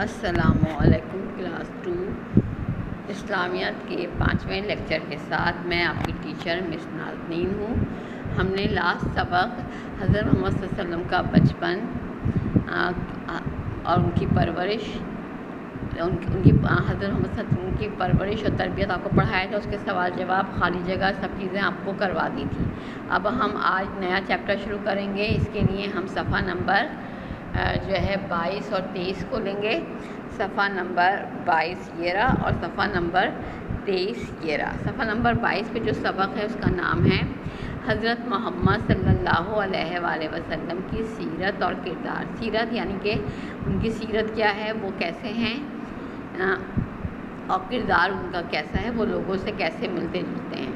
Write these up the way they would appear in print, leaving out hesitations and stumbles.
السلام علیکم کلاس 2 اسلامیات کے 5ویں لیکچر کے ساتھ میں آپ کی ٹیچر مس نازنین ہوں۔ ہم نے لاسٹ سبق حضرت محمد صلی اللہ علیہ وسلم کا بچپن اور ان کی پرورش حضرت محمد صلی اللہ علیہ وسلم کی پرورش اور تربیت آپ کو پڑھایا تھا، اس کے سوال جواب، خالی جگہ، سب چیزیں آپ کو کروا دی تھی۔ اب ہم آج نیا چیپٹر شروع کریں گے۔ اس کے لیے ہم صفحہ نمبر 22 اور 23 کو لیں گے۔ صفحہ نمبر 22 یہ رہا اور صفحہ نمبر 23 یہ رہا۔ صفحہ نمبر 22 پہ جو سبق ہے اس کا نام ہے حضرت محمد صلی اللہ علیہ وآلہ وسلم کی سیرت اور کردار۔ سیرت یعنی کہ ان کی سیرت کیا ہے، وہ کیسے ہیں، اور کردار ان کا کیسا ہے، وہ لوگوں سے کیسے ملتے جلتے ہیں۔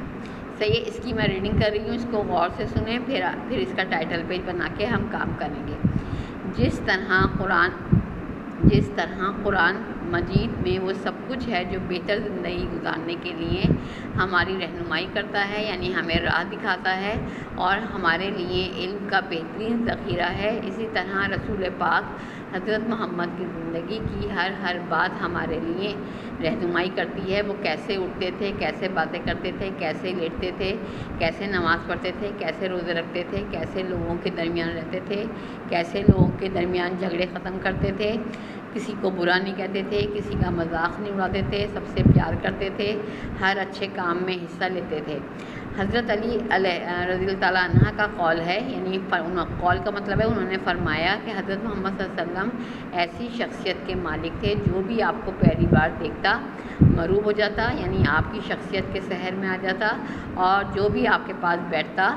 صحیح ہے، اس کی میں ریڈنگ کر رہی ہوں، اس کو غور سے سنیں، پھر اس کا ٹائٹل پیج بنا کے ہم کام کریں گے۔ جس طرح قرآن مجید میں وہ سب کچھ ہے جو بہتر زندگی گزارنے کے لیے ہماری رہنمائی کرتا ہے، یعنی ہمیں راہ دکھاتا ہے اور ہمارے لیے علم کا بہترین ذخیرہ ہے، اسی طرح رسول پاک حضرت محمد کی زندگی کی ہر بات ہمارے لیے رہنمائی کرتی ہے۔ وہ کیسے اٹھتے تھے، کیسے باتیں کرتے تھے، کیسے لیٹتے تھے، کیسے نماز پڑھتے تھے، کیسے روزے رکھتے تھے، کیسے لوگوں کے درمیان رہتے تھے، کیسے لوگوں کے درمیان جھگڑے ختم کرتے تھے، کسی کو برا نہیں کہتے تھے، کسی کا مذاق نہیں اڑاتے تھے، سب سے پیار کرتے تھے، ہر اچھے کام میں حصہ لیتے تھے۔ حضرت علی رضی اللہ تعالیٰ عنہ کا قول ہے، یعنی قول کا مطلب ہے انہوں نے فرمایا کہ حضرت محمد صلی اللہ علیہ وسلم ایسی شخصیت کے مالک تھے جو بھی آپ کو پہلی بار دیکھتا مروب ہو جاتا، یعنی آپ کی شخصیت کے سحر میں آ جاتا، اور جو بھی آپ کے پاس بیٹھتا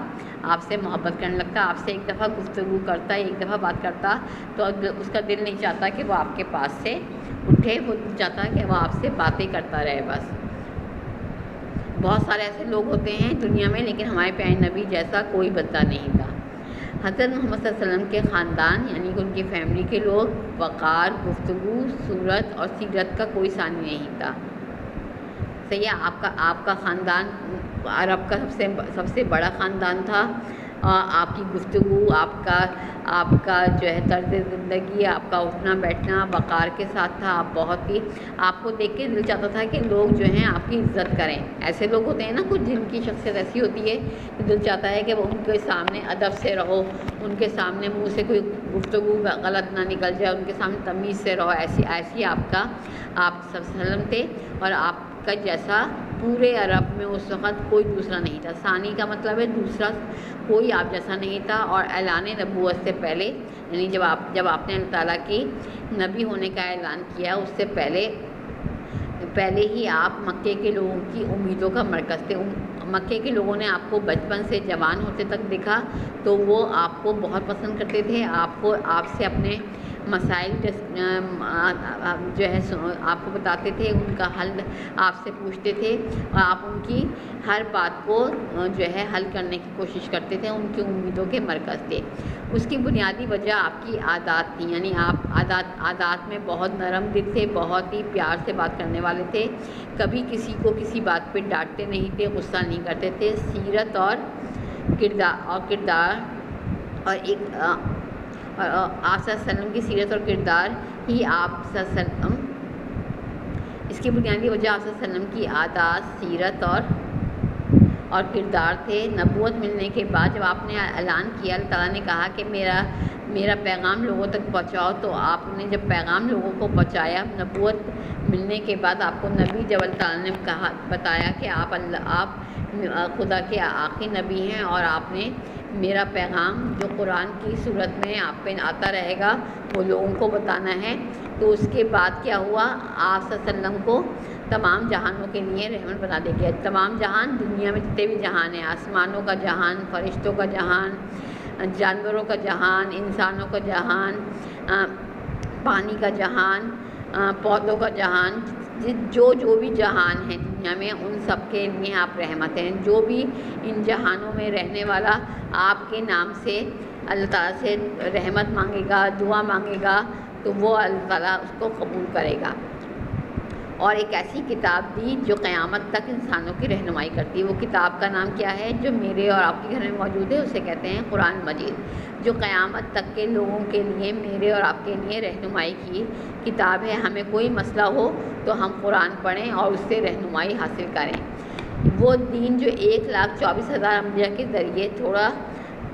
آپ سے محبت کرنے لگتا، آپ سے ایک دفعہ گفتگو کرتا، ایک دفعہ بات کرتا تو اس کا دل نہیں چاہتا کہ وہ آپ کے پاس سے اٹھے، وہ چاہتا کہ وہ آپ سے باتیں کرتا رہے بس۔ بہت سارے ایسے لوگ ہوتے ہیں دنیا میں، لیکن ہمارے پیارے نبی جیسا کوئی بندہ نہیں تھا۔ حضرت محمد صلی اللہ علیہ وسلم کے خاندان یعنی کہ ان کی فیملی کے لوگ وقار، گفتگو، صورت اور سیرت کا کوئی ثانی نہیں تھا۔ صحیح ہے، آپ کا خاندان عرب کا سب سے بڑا خاندان تھا، آپ کی گفتگو، آپ کا جو ہے طرز زندگی، آپ کا اٹھنا بیٹھنا وقار کے ساتھ تھا۔ آپ کو دیکھ کے دل چاہتا تھا کہ لوگ جو ہیں آپ کی عزت کریں۔ ایسے لوگ ہوتے ہیں نا کچھ جن کی شخصیت ایسی ہوتی ہے کہ دل چاہتا ہے کہ وہ ان کے سامنے ادب سے رہو، ان کے سامنے منہ سے کوئی گفتگو غلط نہ نکل جائے، ان کے سامنے تمیز سے رہو۔ ایسی آپ صلی اللہ علیہ وسلم تھے، اور آپ کا جیسا پورے عرب میں اس وقت کوئی دوسرا نہیں تھا۔ ثانی کا مطلب ہے دوسرا، کوئی آپ جیسا نہیں تھا۔ اور اعلان نبوت سے پہلے، یعنی جب آپ نے اللہ تعالیٰ کی نبی ہونے کا اعلان کیا، اس سے پہلے ہی آپ مکے کے لوگوں کی امیدوں کا مرکز تھے۔ مکے کے لوگوں نے آپ کو بچپن سے جوان ہوتے تک دیکھا تو وہ آپ کو بہت پسند کرتے تھے، آپ سے اپنے مسائل جو ہے آپ کو بتاتے تھے، ان کا حل آپ سے پوچھتے تھے، اور آپ ان کی ہر بات کو جو ہے حل کرنے کی کوشش کرتے تھے، ان کی امیدوں کے مرکز تھے۔ اس کی بنیادی وجہ آپ کی عادات تھی، یعنی آپ عادات میں بہت نرم دل تھے، بہت ہی پیار سے بات کرنے والے تھے، کبھی کسی کو کسی بات پہ ڈانٹتے نہیں تھے، غصہ نہیں کرتے تھے۔ سیرت اور کردار اور آپ صلی اللہ علیہ وسلم کی سیرت اور کردار ہی آپ صلی اللہ علیہ وسلم، اس کی بنیادی وجہ آپ صلی اللہ علیہ وسلم کی عادات، سیرت اور کردار تھے۔ نبوت ملنے کے بعد جب آپ نے اعلان کیا، اللہ تعالیٰ نے کہا کہ میرا پیغام لوگوں تک پہنچاؤ، تو آپ نے جب پیغام لوگوں کو پہنچایا، نبوت ملنے کے بعد آپ کو نبی جب اللہ تعالیٰ نے بتایا کہ آپ خدا کے آخری نبی ہیں، اور آپ نے میرا پیغام جو قرآن کی صورت میں آپ پہ آتا رہے گا وہ لوگوں کو بتانا ہے، تو اس کے بعد کیا ہوا، آپ صلی اللہ علیہ وسلم کو تمام جہانوں کے لیے رحمت بنا دیا گیا۔ تمام جہان، دنیا میں جتنے بھی جہان ہیں، آسمانوں کا جہان، فرشتوں کا جہان، جانوروں کا جہان، انسانوں کا جہان، پانی کا جہان، پودوں کا جہان، جو بھی جہان ہیں دنیا میں، ان سب کے لیے آپ رحمت ہیں۔ جو بھی ان جہانوں میں رہنے والا آپ کے نام سے اللہ تعالیٰ سے رحمت مانگے گا، دعا مانگے گا، تو وہ اللہ تعالیٰ اس کو قبول کرے گا۔ اور ایک ایسی کتاب دی جو قیامت تک انسانوں کی رہنمائی کرتی ہے۔ وہ کتاب کا نام کیا ہے جو میرے اور آپ کے گھر میں موجود ہے؟ اسے کہتے ہیں قرآن مجید، جو قیامت تک کے لوگوں کے لیے، میرے اور آپ کے لیے رہنمائی کی کتاب ہے۔ ہمیں کوئی مسئلہ ہو تو ہم قرآن پڑھیں اور اس سے رہنمائی حاصل کریں۔ وہ دین جو 1,24,000 انبیاء کے ذریعے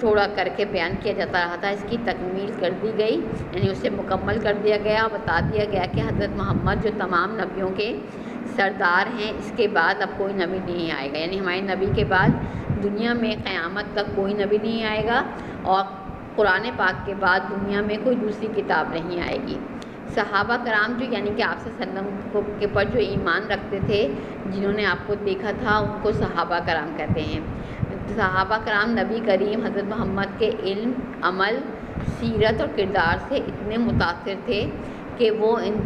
تھوڑا کر کے بیان کیا جاتا رہا تھا، اس کی تکمیل کر دی گئی، یعنی اسے مکمل کر دیا گیا، بتا دیا گیا کہ حضرت محمد جو تمام نبیوں کے سردار ہیں، اس کے بعد اب کوئی نبی نہیں آئے گا، یعنی ہمارے نبی کے بعد دنیا میں قیامت تک کوئی نبی نہیں آئے گا، اور قرآن پاک کے بعد دنیا میں کوئی دوسری کتاب نہیں آئے گی۔ صحابہ کرام جو یعنی کہ آپ صلی اللہ علیہ وسلم کے پر جو ایمان رکھتے تھے، جنہوں نے آپ کو دیکھا تھا، ان کو صحابہ کرام کہتے ہیں۔ صحابہ کرام نبی کریم حضرت محمد کے علم، عمل، سیرت اور کردار سے اتنے متاثر تھے کہ وہ ان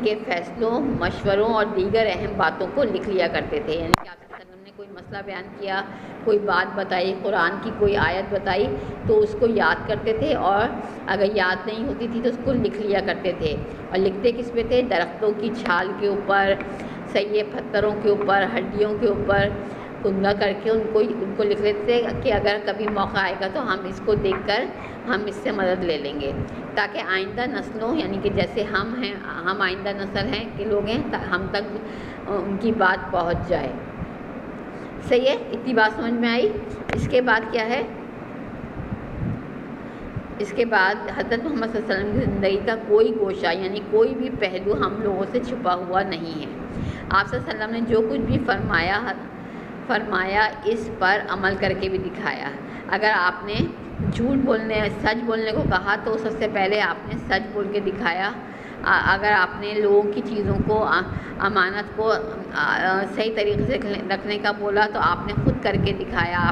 کے فیصلوں، مشوروں اور دیگر اہم باتوں کو لکھ لیا کرتے تھے، یعنی کہ آپ صلی اللہ علیہ وسلم نے کوئی مسئلہ بیان کیا، کوئی بات بتائی، قرآن کی کوئی آیت بتائی، تو اس کو یاد کرتے تھے، اور اگر یاد نہیں ہوتی تھی تو اس کو لکھ لیا کرتے تھے۔ اور لکھتے کس پہ تھے؟ درختوں کی چھال کے اوپر، سیے پتھروں کے اوپر، ہڈیوں کے اوپر کنگا کر کے ان کو لکھ لیتے تھے کہ اگر کبھی موقع آئے گا تو ہم اس کو دیکھ کر ہم اس سے مدد لے لیں گے، تاکہ آئندہ نسلوں، یعنی کہ جیسے ہم ہیں، ہم آئندہ نسل ہیں کہ لوگ ہیں، ہم تک ان کی بات پہنچ جائے۔ صحیح ہے؟ اتنی بات سمجھ میں آئی؟ اس کے بعد کیا ہے؟ اس کے بعد حضرت محمد صلی اللہ علیہ وسلم کی زندگی کا کوئی گوشہ، یعنی کوئی بھی پہلو ہم لوگوں سے چھپا ہوا نہیں ہے۔ آپ صلی اللہ علیہ وسلم نے جو کچھ بھی فرمایا اس پر عمل کر کے بھی دکھایا۔ اگر آپ نے سچ بولنے کو کہا تو سب سے پہلے آپ نے سچ بول کے دکھایا۔ اگر آپ نے لوگوں کی چیزوں کو، امانت کو صحیح طریقے سے رکھنے کا بولا تو آپ نے خود کر کے دکھایا۔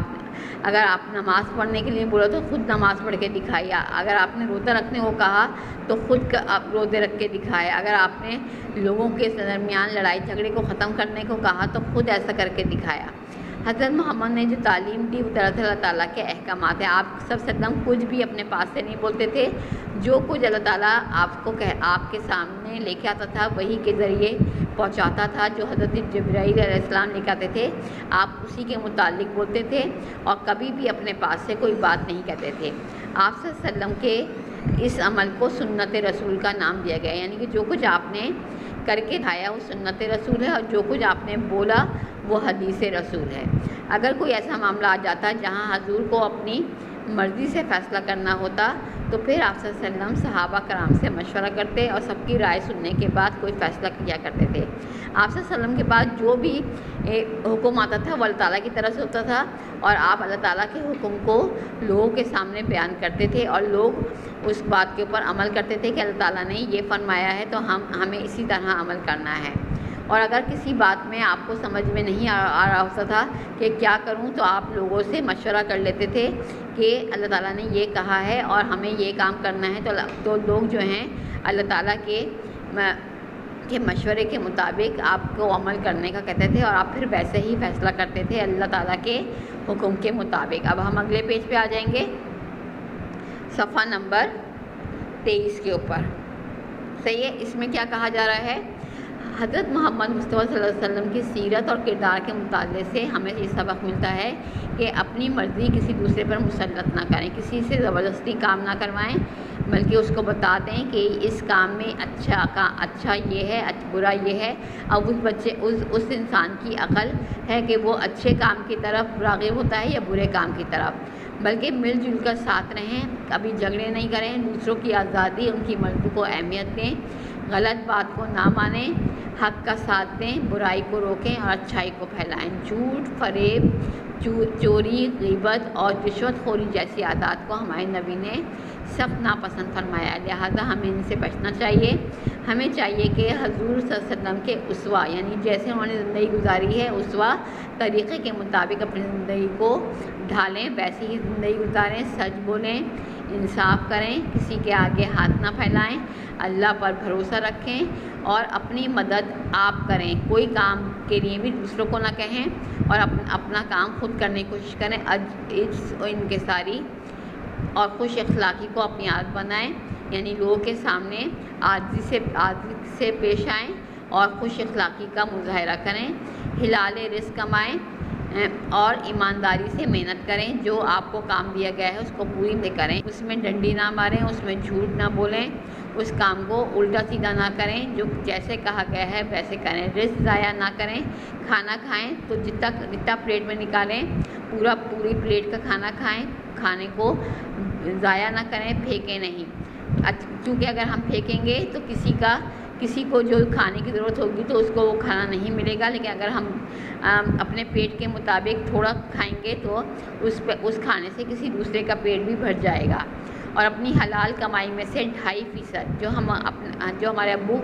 اگر آپ نماز پڑھنے کے لیے بولا تو خود نماز پڑھ کے دکھایا۔ اگر آپ نے روزہ رکھنے کو کہا تو خود روزے رکھ کے دکھایا۔ اگر آپ نے لوگوں کے درمیان لڑائی جھگڑے کو ختم کرنے کو کہا تو خود ایسا کر کے دکھایا۔ حضرت محمد نے جو تعلیم دی وہ دراصل اللہ تعالیٰ کے احکامات ہیں۔ آپ صلی اللہ علیہ وسلم کچھ بھی اپنے پاس سے نہیں بولتے تھے، جو کچھ اللہ تعالیٰ آپ کے سامنے لے کے آتا تھا وہی کے ذریعے پہنچاتا تھا۔ جو حضرت جبرائیل علیہ السلام لے کے آتے تھے آپ اسی کے متعلق بولتے تھے، اور کبھی بھی اپنے پاس سے کوئی بات نہیں کہتے تھے۔ آپ صلی اللہ علیہ وسلم کے اس عمل کو سنت رسول کا نام دیا گیا، یعنی کہ جو کچھ آپ نے کر کے دکھایا وہ سنت رسول ہے، اور جو کچھ آپ نے بولا وہ حدیث رسول ہے۔ اگر کوئی ایسا معاملہ آ جاتا جہاں حضور کو اپنی مرضی سے فیصلہ کرنا ہوتا تو پھر آپ صلی اللہ علیہ وسلم صحابہ کرام سے مشورہ کرتے اور سب کی رائے سننے کے بعد کوئی فیصلہ کیا کرتے تھے۔ آپ صلی اللہ علیہ وسلم کے بعد جو بھی حکم آتا تھا وہ اللہ تعالیٰ کی طرف سے ہوتا تھا، اور آپ اللہ تعالیٰ کے حکم کو لوگوں کے سامنے بیان کرتے تھے، اور لوگ اس بات کے اوپر عمل کرتے تھے کہ اللہ تعالیٰ نے یہ فرمایا ہے تو ہمیں اسی طرح عمل کرنا ہے۔ اور اگر کسی بات میں آپ کو سمجھ میں نہیں آ رہا ہوتا تھا کہ کیا کروں تو آپ لوگوں سے مشورہ کر لیتے تھے کہ اللہ تعالیٰ نے یہ کہا ہے اور ہمیں یہ کام کرنا ہے، تو لوگ جو ہیں اللہ تعالیٰ کے مشورے کے مطابق آپ کو عمل کرنے کا کہتے تھے، اور آپ پھر ویسے ہی فیصلہ کرتے تھے اللہ تعالیٰ کے حکم کے مطابق۔ اب ہم اگلے پیج پہ آ جائیں گے، صفحہ نمبر 23 کے اوپر۔ صحیح ہے؟ اس میں کیا کہا جا رہا ہے؟ حضرت محمد مصطفیٰ صلی اللہ علیہ وسلم کی سیرت اور کردار کے مطالعے سے ہمیں یہ سبق ملتا ہے کہ اپنی مرضی کسی دوسرے پر مسلط نہ کریں، کسی سے زبردستی کام نہ کروائیں، بلکہ اس کو بتا دیں کہ اس کام میں اچھا یہ ہے، برا یہ ہے۔ اب اس انسان کی عقل ہے کہ وہ اچھے کام کی طرف راغب ہوتا ہے یا برے کام کی طرف، بلکہ مل جل کر ساتھ رہیں، کبھی جھگڑے نہیں کریں، دوسروں کی آزادی، ان کی مرضی کو اہمیت دیں، غلط بات کو نہ مانیں، حق کا ساتھ دیں، برائی کو روکیں اور اچھائی کو پھیلائیں۔ جھوٹ، فریب، چوری، غیبت اور رشوت خوری جیسی عادات کو ہمارے نبی نے سخت ناپسند فرمایا، لہذا ہمیں ان سے بچنا چاہیے۔ ہمیں چاہیے کہ حضور صلی اللہ علیہ وسلم کے اسوہ، یعنی جیسے انہوں نے زندگی گزاری ہے اسوہ طریقے کے مطابق اپنی زندگی کو ڈھالیں، ویسی ہی زندگی گزاریں، سچ بولیں، انصاف کریں، کسی کے آگے ہاتھ نہ پھیلائیں، اللہ پر بھروسہ رکھیں اور اپنی مدد آپ کریں، کوئی کام کے لیے بھی دوسروں کو نہ کہیں اور اپنا کام خود کرنے کی کوشش کریں۔ عجز و انکساری اور خوش اخلاقی کو اپنی عادت بنائیں، یعنی لوگوں کے سامنے عاجزی سے پیش آئیں اور خوش اخلاقی کا مظاہرہ کریں، حلال رزق کمائیں اور ایمانداری سے محنت کریں، جو آپ کو کام دیا گیا ہے اس کو پوری میں کریں، اس میں ڈنڈی نہ ماریں، اس میں جھوٹ نہ بولیں، اس کام کو الٹا سیدھا نہ کریں، جو جیسے کہا گیا ہے ویسے کریں، رزق ضائع نہ کریں، کھانا کھائیں تو جتنا پلیٹ میں نکالیں پوری پلیٹ کا کھانا کھائیں، کھانے کو ضائع نہ کریں، پھینکیں نہیں، کیونکہ اگر ہم پھینکیں گے تو کسی کو جو کھانے کی ضرورت ہوگی تو اس کو وہ کھانا نہیں ملے گا، لیکن اگر ہم اپنے پیٹ کے مطابق تھوڑا کھائیں گے تو اس کھانے سے کسی دوسرے کا پیٹ بھی بھر جائے گا۔ اور اپنی حلال کمائی میں سے 2.5% جو ہمارے ابو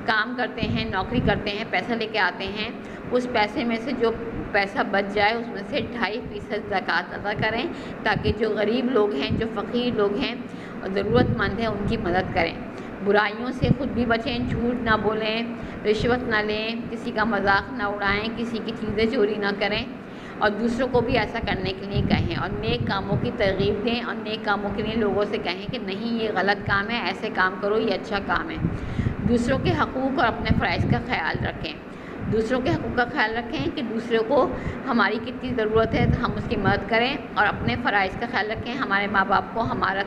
کام کرتے ہیں، نوکری کرتے ہیں، پیسہ لے کے آتے ہیں، اس پیسے میں سے جو پیسہ بچ جائے اس میں سے 2.5% زکوٰۃ ادا کریں، تاکہ جو غریب لوگ ہیں، جو فقیر لوگ ہیں اور ضرورت مند ہیں ان کی مدد کریں۔ برائیوں سے خود بھی بچیں، جھوٹ نہ بولیں، رشوت نہ لیں، کسی کا مذاق نہ اڑائیں، کسی کی چیزیں چوری نہ کریں، اور دوسروں کو بھی ایسا کرنے کے لیے کہیں، اور نیک کاموں کی ترغیب دیں، اور نیک کاموں کے لیے لوگوں سے کہیں کہ نہیں یہ غلط کام ہے، ایسے کام کرو، یہ اچھا کام ہے۔ دوسروں کے حقوق اور اپنے فرائض کا خیال رکھیں، دوسروں کے حقوق کا خیال رکھیں کہ دوسروں کو ہماری کتنی ضرورت ہے تو ہم اس کی مدد کریں، اور اپنے فرائض کا خیال رکھیں، ہمارے ماں باپ کو ہمارا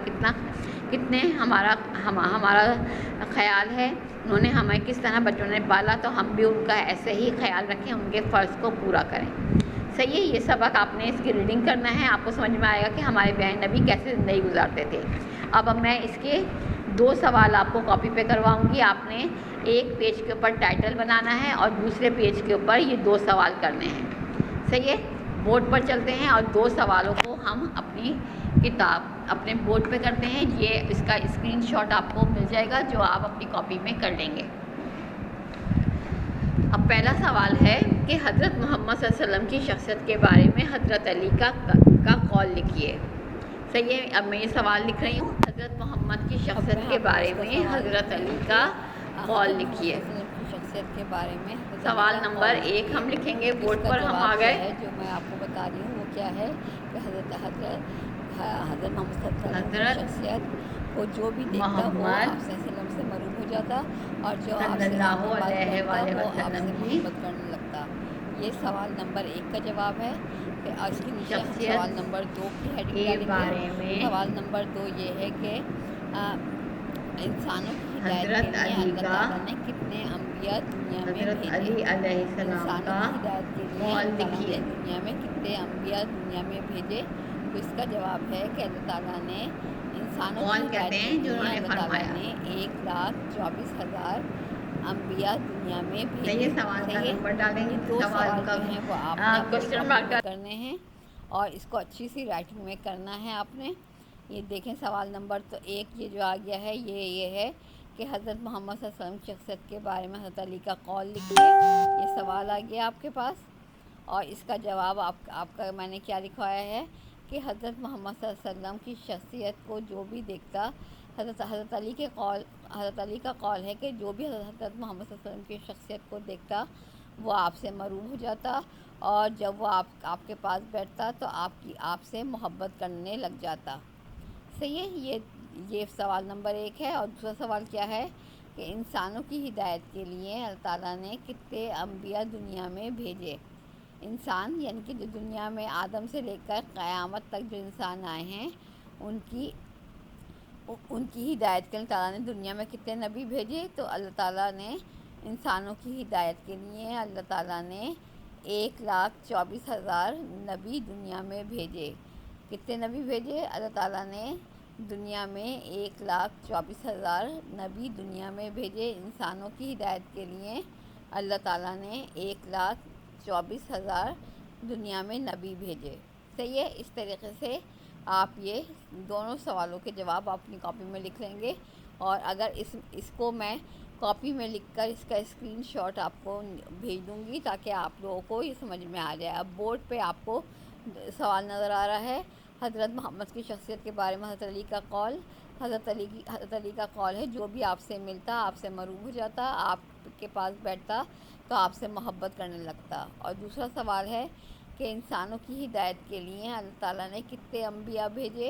ہمارا خیال ہے، انہوں نے ہمیں کس طرح بچوں نے پالا، تو ہم بھی ان کا ایسے ہی خیال رکھیں، ان کے فرض کو پورا کریں۔ صحیح ہے، یہ سبق آپ نے اس کی ریڈنگ کرنا ہے، آپ کو سمجھ میں آئے گا کہ ہمارے بیان نبی کیسے زندگی گزارتے تھے۔ اب میں اس کے 2 سوال آپ کو کاپی پہ کرواؤں گی، آپ نے ایک پیج کے اوپر ٹائٹل بنانا ہے اور دوسرے پیج کے اوپر یہ 2 سوال کرنے ہیں۔ صحیح ہے، بورڈ پر چلتے ہیں اور 2 سوالوں کو ہم اپنی اپنے بورڈ پہ کرتے ہیں، یہ اس کا اسکرین شاٹ آپ کو مل جائے گا جو آپ اپنی کاپی میں کر لیں گے۔ اب پہلا سوال ہے کہ حضرت محمد صلی اللہ علیہ وسلم کی شخصیت کے بارے میں حضرت علی کا قول لکھیے۔ صحیح ہے، اب میں یہ سوال لکھ رہی ہوں، حضرت محمد کی شخصیت کے بارے میں حضرت علی کا قول لکھیے۔ شخصیت کے بارے میں سوال نمبر 1 ہم لکھیں گے، بورڈ پر ہم آ گئے۔ جو میں آپ کو بتا رہی ہوں وہ کیا ہے کہ حضرت محمد صلی اللہ علیہ وسلم کی شخصیت کو جو بھی دیکھتا وہ آپ صلی اللہ علیہ وسلم سے مرعوب ہو جاتا، اور جو آپ سے وہ آپ سے محبت کرنے لگتا۔ یہ سوال نمبر 1 کا جواب ہے۔ اور اس کے نیچے ہم سوال نمبر 2 کی ہیڈنگ ڈالیں گے۔ سوال نمبر 2 یہ ہے کہ انسانوں کی ہدایت کے لیے اللہ تعالیٰ نے کتنے انبیاء دنیا میں بھیجے؟ انسانوں کی ہدایت کے لیے اللہ تعالیٰ نے دنیا میں کتنے انبیاء دنیا میں بھیجے؟ تو اس کا جواب ہے کہ اللہ تعالیٰ نے انسانوں کی ہدایت کے لیے اللہ تعالیٰ نے 1,24,000 انبیاء دنیا میں بھیجے۔ یہ 2 سوال جو ہیں وہ آپ نے اپنی کاپی میں کرنے ہیں، اور اس کو اچھی سی رائٹنگ میں کرنا ہے آپ نے۔ یہ دیکھیں سوال نمبر 1 یہ جو آ گیا ہے یہ ہے کہ حضرت محمد صلی اللہ علیہ وسلم کی شخصیت کے بارے میں حضرت علی کا قول لکھیے۔ یہ سوال آ گیا آپ کے پاس، اور اس کا جواب آپ کا میں نے کیا لکھوایا ہے کہ حضرت محمد صلی اللہ علیہ وسلم کی شخصیت کو جو بھی دیکھتا، حضرت علی کا قول ہے کہ جو بھی حضرت محمد صلی اللہ علیہ وسلم کی شخصیت کو دیکھتا وہ آپ سے مرعوب ہو جاتا، اور جب وہ آپ کے پاس بیٹھتا تو آپ سے محبت کرنے لگ جاتا۔ صحیح ہے، یہ سوال نمبر 1 ہے۔ اور دوسرا سوال کیا ہے کہ انسانوں کی ہدایت کے لیے اللہ تعالیٰ نے کتنے انبیاء دنیا میں بھیجے؟ انسان یعنی کہ جو دنیا میں آدم سے لے کر قیامت تک جو انسان آئے ہیں ان کی ہدایت کے لیے اللہ تعالیٰ نے دنیا میں کتنے نبی بھیجے؟ تو اللہ تعالیٰ نے انسانوں کی ہدایت کے لیے اللہ تعالیٰ نے 1,24,000 نبی دنیا میں بھیجے۔ کتنے نبی بھیجے؟ اللہ تعالیٰ نے دنیا میں 1,24,000 نبی دنیا میں بھیجے۔ انسانوں کی ہدایت کے لیے اللہ تعالیٰ نے 1,24,000 دنیا میں نبی بھیجے۔ صحیح ہے، اس طریقے سے آپ یہ دونوں سوالوں کے جواب اپنی کاپی میں لکھ لیں گے، اور اگر اس کو میں کاپی میں لکھ کر اس کا اسکرین شاٹ آپ کو بھیج دوں گی تاکہ آپ لوگوں کو یہ سمجھ میں آ جائے۔ اب بورڈ پہ آپ کو سوال نظر آ رہا ہے، حضرت محمد کی شخصیت کے بارے میں حضرت علی کا قول۔ حضرت علی کا قول ہے جو بھی آپ سے ملتا آپ سے مرعوب ہو جاتا، آپ کے پاس بیٹھتا تو آپ سے محبت کرنے لگتا۔ اور دوسرا سوال ہے کہ انسانوں کی ہدایت کے لیے اللہ تعالیٰ نے کتنے انبیاء بھیجے؟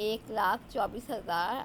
1,24,000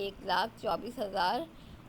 1,24,000